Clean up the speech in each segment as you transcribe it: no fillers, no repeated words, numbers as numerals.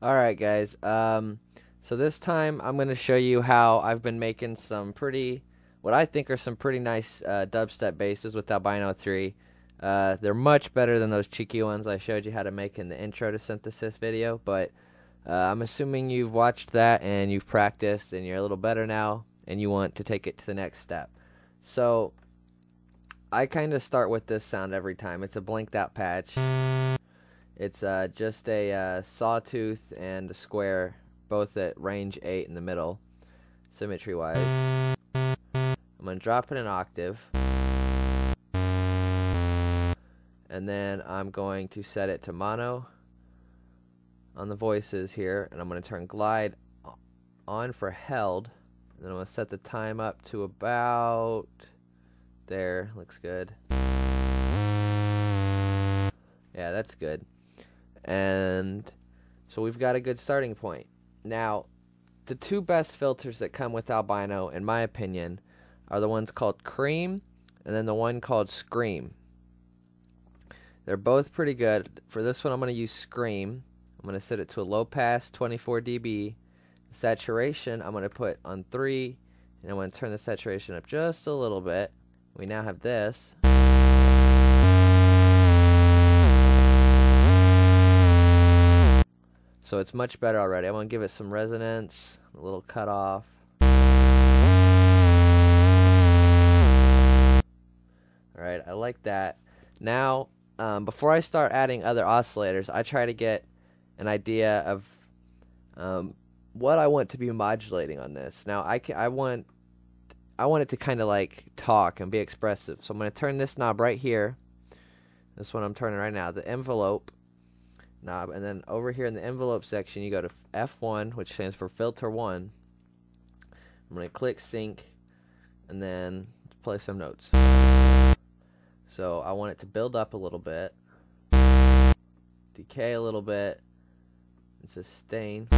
Alright guys, so this time I'm going to show you how I've been making some what I think are some pretty nice dubstep basses with Albino3. They're much better than those cheeky ones I showed you how to make in the intro to synthesis video, but I'm assuming you've watched that and you've practiced and you're a little better now and you want to take it to the next step. So I kind of start with this sound every time. It's a blanked out patch. It's just a sawtooth and a square, both at range 8 in the middle, symmetry wise. I'm going to drop it an octave, and then I'm going to set it to mono on the voices here, and I'm going to turn glide on for held, and then I'm going to set the time up to about there. Looks good. Yeah, that's good. And so we've got a good starting point. Now, the two best filters that come with Albino, in my opinion, are the ones called Cream and then the one called Scream. They're both pretty good. For this one, I'm going to use Scream. I'm going to set it to a low pass, 24 dB. Saturation, I'm going to put on 3, and I'm going to turn the saturation up just a little bit. We now have this. So it's much better already. I'm going to give it some resonance, a little cutoff. Alright, I like that. Now, before I start adding other oscillators, I try to get an idea of what I want to be modulating on this. Now, I want it to kind of like talk and be expressive. So I'm going to turn this knob right here. This one I'm turning right now, the envelope knob, and then over here in the envelope section you go to F1, which stands for filter 1. I'm going to click sync and then play some notes. So I want it to build up a little bit, decay a little bit, and sustain.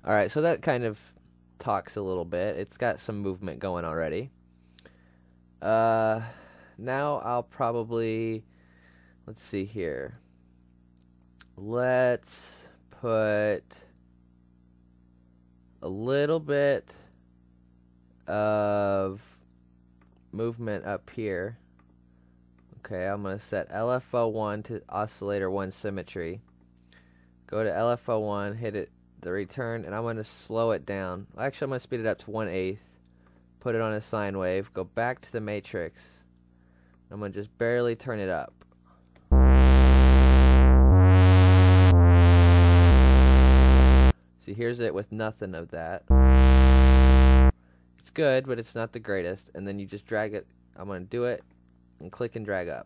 Alright, so that kind of talks a little bit. It's got some movement going already. Now I'll probably, let's see here. Let's put a little bit of movement up here. Okay, I'm going to set LFO1 to oscillator 1 symmetry. Go to LFO1, hit it, the return, and I'm going to slow it down. Actually, I'm going to speed it up to 1/8, put it on a sine wave, go back to the matrix. I'm going to just barely turn it up. See, here's it with nothing of that. It's good, but it's not the greatest. And then you just drag it. I'm going to do it and click and drag up.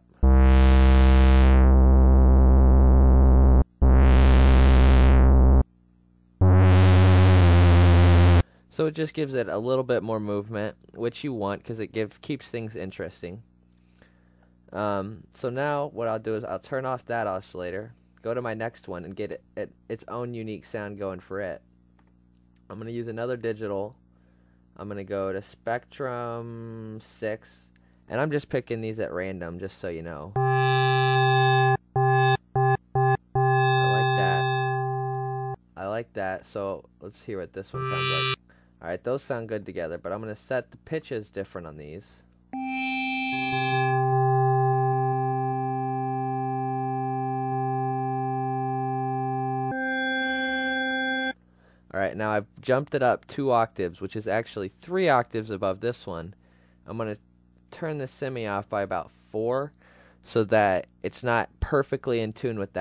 So it just gives it a little bit more movement, which you want because it keeps things interesting. So now what I'll do is I'll turn off that oscillator, go to my next one, and get its own unique sound going for it. I'm going to use another digital. I'm going to go to Spectrum 6, and I'm just picking these at random, just so you know. I like that, so let's hear what this one sounds like. Alright, those sound good together, but I'm going to set the pitches different on these. Alright, now I've jumped it up 2 octaves, which is actually 3 octaves above this one. I'm going to turn the semi off by about 4 so that it's not perfectly in tune with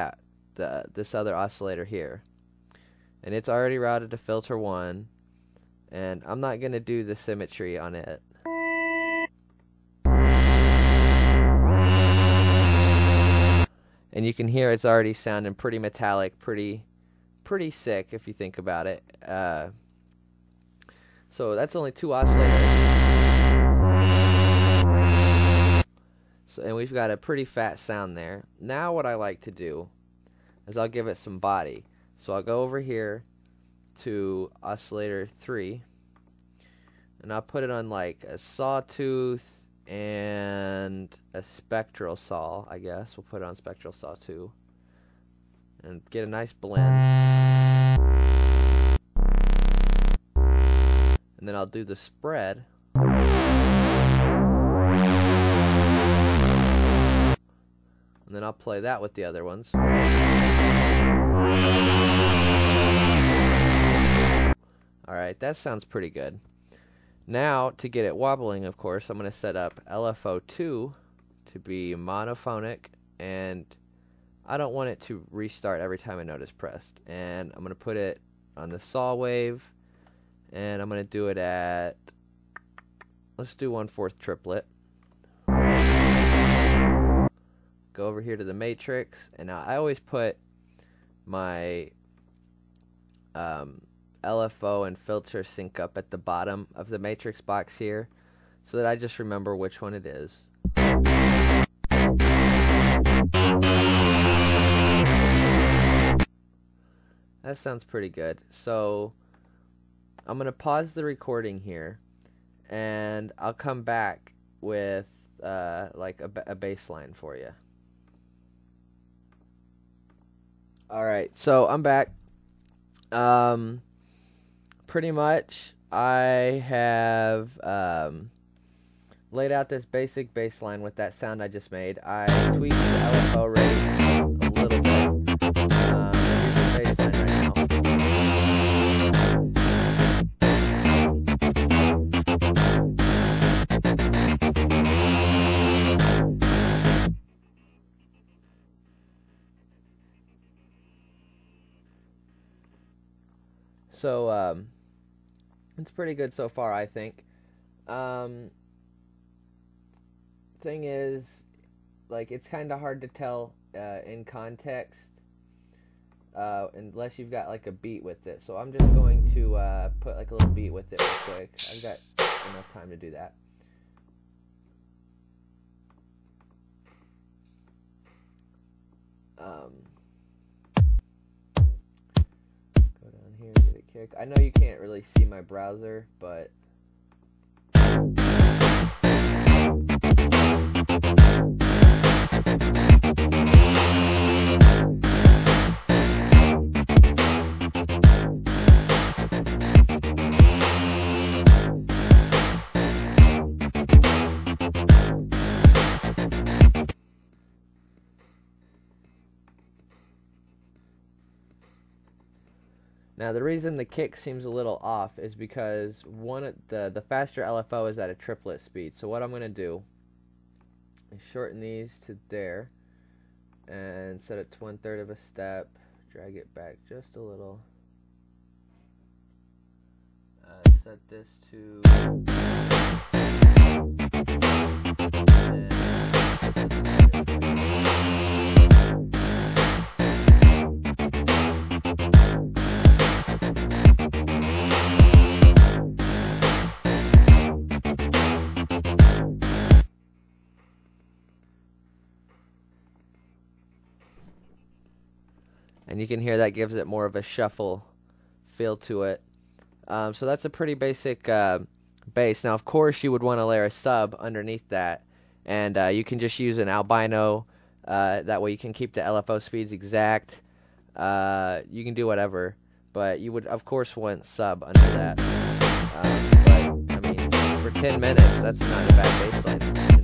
this other oscillator here. And it's already routed to filter 1. And I'm not going to do the symmetry on it. And you can hear it's already sounding pretty metallic, pretty pretty sick if you think about it. So that's only 2 oscillators. So, and we've got a pretty fat sound there. Now what I like to do is I'll give it some body. So I'll go over here to oscillator 3, and I'll put it on like a sawtooth and a spectral saw, I guess. We'll put it on spectral saw 2 and get a nice blend. And then I'll do the spread. And then I'll play that with the other ones. Alright, that sounds pretty good. Now, to get it wobbling, of course, I'm going to set up LFO2 to be monophonic, and I don't want it to restart every time a note is pressed. And I'm going to put it on the saw wave, and I'm going to do it at, let's do 1/4 triplet. Go over here to the matrix, and now I always put my LFO and filter sync up at the bottom of the matrix box here, so that I just remember which one it is. That sounds pretty good. So I'm going to pause the recording here, and I'll come back with like a bass line for you. Alright, so I'm back. Pretty much I have laid out this basic bass line with that sound I just made. I tweaked the LFO rate a little bit. Here's the bass line right now. So, it's pretty good so far, I think. Thing is, like, it's kind of hard to tell in context unless you've got, like, a beat with it. So I'm just going to put, like, a little beat with it real quick. I've got enough time to do that. Here, get a kick. I know you can't really see my browser, but now the reason the kick seems a little off is because the faster LFO is at a triplet speed. So what I'm going to do is shorten these to there and set it to 1/3 of a step, drag it back just a little, set this to and you can hear that gives it more of a shuffle feel to it. So that's a pretty basic bass. Now, of course, you would want to layer a sub underneath that, and you can just use an albino. That way you can keep the LFO speeds exact. You can do whatever, but you would, of course, want sub under that. But, I mean, for 10 minutes, that's not a bad bass line.